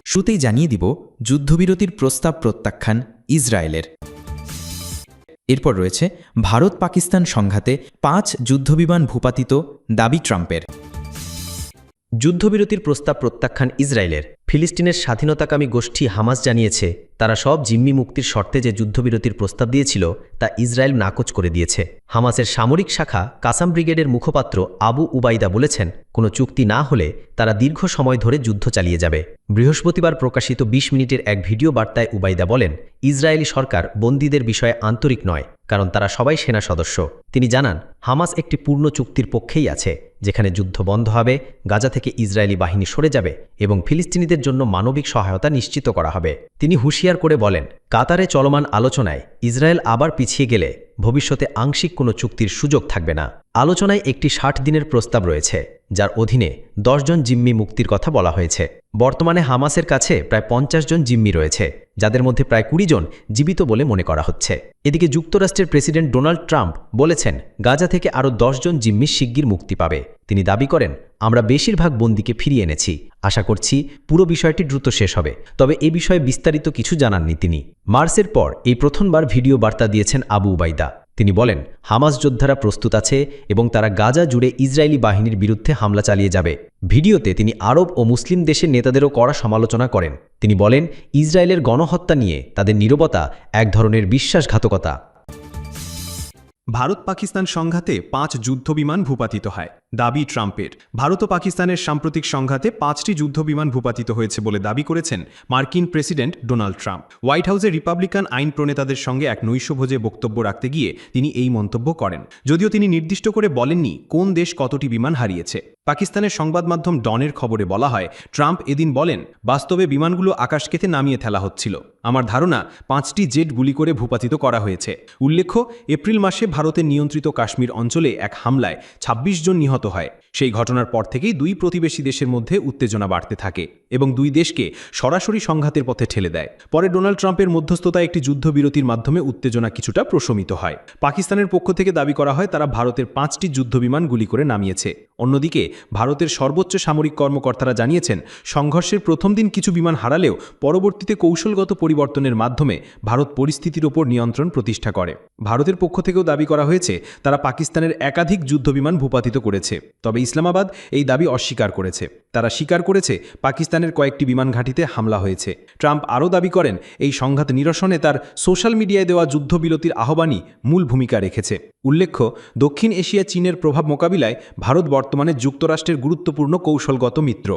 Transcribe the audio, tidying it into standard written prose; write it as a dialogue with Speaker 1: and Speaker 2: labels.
Speaker 1: শুরুতেই জানিয়ে দিব যুদ্ধবিরতির প্রস্তাব প্রত্যাখ্যান ইসরায়েলের। এরপর রয়েছে ভারত পাকিস্তান সংঘাতে ৫ যুদ্ধবিমান ভূপাতিত দাবি ট্রাম্পের।
Speaker 2: যুদ্ধবিরতির প্রস্তাব প্রত্যাখ্যান ইসরায়েলের। ফিলিস্তিনের স্বাধীনতাকামী গোষ্ঠী হামাস জানিয়েছে তারা সব জিম্মি মুক্তির শর্তে যে যুদ্ধবিরতির প্রস্তাব দিয়েছিল তা ইসরায়েল নাকচ করে দিয়েছে। হামাসের সামরিক শাখা কাসাম ব্রিগেডের মুখপাত্র আবু উবাইদা বলেছেন, কোনো চুক্তি না হলে তারা দীর্ঘ সময় ধরে যুদ্ধ চালিয়ে যাবে। বৃহস্পতিবার প্রকাশিত ২০ মিনিটের এক ভিডিও বার্তায় উবাইদা বলেন, ইসরায়েলি সরকার বন্দীদের বিষয়ে আন্তরিক নয়, কারণ তারা সবাই সেনা সদস্য। তিনি জানান, হামাস একটি পূর্ণ চুক্তির পক্ষেই আছে, যেখানে যুদ্ধ বন্ধ হবে, গাজা থেকে ইসরায়েলি বাহিনী সরে যাবে এবং ফিলিস্তিনিদের জন্য মানবিক সহায়তা নিশ্চিত করা হবে। তিনি হুঁশিয়ার করে বলেন, কাতারে চলমান আলোচনায় ইসরায়েল আবার পিছিয়ে গেলে ভবিষ্যতে আংশিক কোনো চুক্তির সুযোগ থাকবে না। আলোচনায় একটি ৬০ দিনের প্রস্তাব রয়েছে, যার অধীনে ১০ জন জিম্মি মুক্তির কথা বলা হয়েছে। বর্তমানে হামাসের কাছে প্রায় ৫০ জন জিম্মি রয়েছে, যাদের মধ্যে প্রায় ২০ জন জীবিত বলে মনে করা হচ্ছে। এদিকে যুক্তরাষ্ট্রের প্রেসিডেন্ট ডোনাল্ড ট্রাম্প বলেছেন, গাজা থেকে আরও ১০ জন জিম্মি শিগগির মুক্তি পাবে। তিনি দাবি করেন, আমরা বেশিরভাগ বন্দীকে ফিরিয়ে এনেছি, আশা করছি পুরো বিষয়টি দ্রুত শেষ হবে। তবে এ বিষয়ে বিস্তারিত কিছু জানাননি তিনি। মার্চের পর এই প্রথমবার ভিডিও বার্তা দিয়েছেন আবু উবাইদা। তিনি বলেন, হামাস যোদ্ধারা প্রস্তুত আছে এবং তারা গাজা জুড়ে ইসরায়েলি বাহিনীর বিরুদ্ধে হামলা চালিয়ে যাবে। ভিডিওতে তিনি আরব ও মুসলিম দেশের নেতাদেরও কড়া সমালোচনা করেন। তিনি বলেন, ইসরায়েলের গণহত্যা নিয়ে তাদের নীরবতা এক ধরনের বিশ্বাসঘাতকতা।
Speaker 3: ভারত পাকিস্তান সংঘাতে ৫ যুদ্ধবিমান ভূপাতিত হয়, দাবি ট্রাম্পের। ভারত ও পাকিস্তানের সাম্প্রতিক সংঘাতে ৫টি যুদ্ধবিমান ভূপাতিত হয়েছে বলে দাবি করেছেন মার্কিন প্রেসিডেন্ট ডোনাল্ড ট্রাম্প। হোয়াইট হাউসে রিপাবলিকান আইন প্রণেতাদের সঙ্গে এক নৈশভোজে বক্তব্য রাখতে গিয়ে তিনি এই মন্তব্য করেন, যদিও তিনি নির্দিষ্ট করে বলেননি কোন দেশ কতটি বিমান হারিয়েছে। পাকিস্তানের সংবাদ মাধ্যম ডনের খবরে বলা হয়, ট্রাম্প এদিন বলেন, বাস্তবে বিমানগুলো আকাশকেতে নামিয়ে ফেলা হচ্ছিল। আমার ধারণা ৫টি জেট গুলি করে ভূপাতিত করা হয়েছে। উল্লেখ্য, এপ্রিল মাসে ভারতের নিয়ন্ত্রিত কাশ্মীর অঞ্চলে এক হামলায় ২৬ জন নিহত হয়। সেই ঘটনার পর থেকেই দুই প্রতিবেশী দেশের মধ্যে উত্তেজনা বাড়তে থাকে এবং দুই দেশকে সরাসরি সংঘাতের পথে ঠেলে দেয়। পরে ডোনাল্ড ট্রাম্পের মধ্যস্থতায় একটি যুদ্ধবিরতির মাধ্যমে উত্তেজনা কিছুটা প্রশমিত হয়। পাকিস্তানের পক্ষ থেকে দাবি করা হয় তারা ভারতের ৫টি যুদ্ধবিমান গুলি করে নামিয়েছে। অন্যদিকে ভারতের সর্বোচ্চ সামরিক কর্মকর্তারা জানিয়েছেন, সংঘর্ষের প্রথম দিন কিছু বিমান হারালেও পরবর্তীতে কৌশলগত পরিবর্তনের মাধ্যমে ভারত পরিস্থিতির ওপর নিয়ন্ত্রণ প্রতিষ্ঠা করে। ভারতের পক্ষ থেকেও দাবি করা হয়েছে তারা পাকিস্তানের একাধিক যুদ্ধবিমান ভূপাতিত করেছে, তবে ইসলামাবাদ এই দাবি অস্বীকার করেছে। তারা স্বীকার করেছে পাকিস্তানের কয়েকটি বিমান ঘাঁটিতে হামলা হয়েছে। ট্রাম্প আরও দাবি করেন, এই সংঘাত নিরসনে তার সোশ্যাল মিডিয়ায় দেওয়া যুদ্ধবিরতির আহ্বানই মূল ভূমিকা রেখেছে। উল্লেখ্য, দক্ষিণ এশিয়া চীনের প্রভাব মোকাবিলায় ভারত বর্তমানে যুক্তরাষ্ট্রের গুরুত্বপূর্ণ কৌশলগত মিত্র।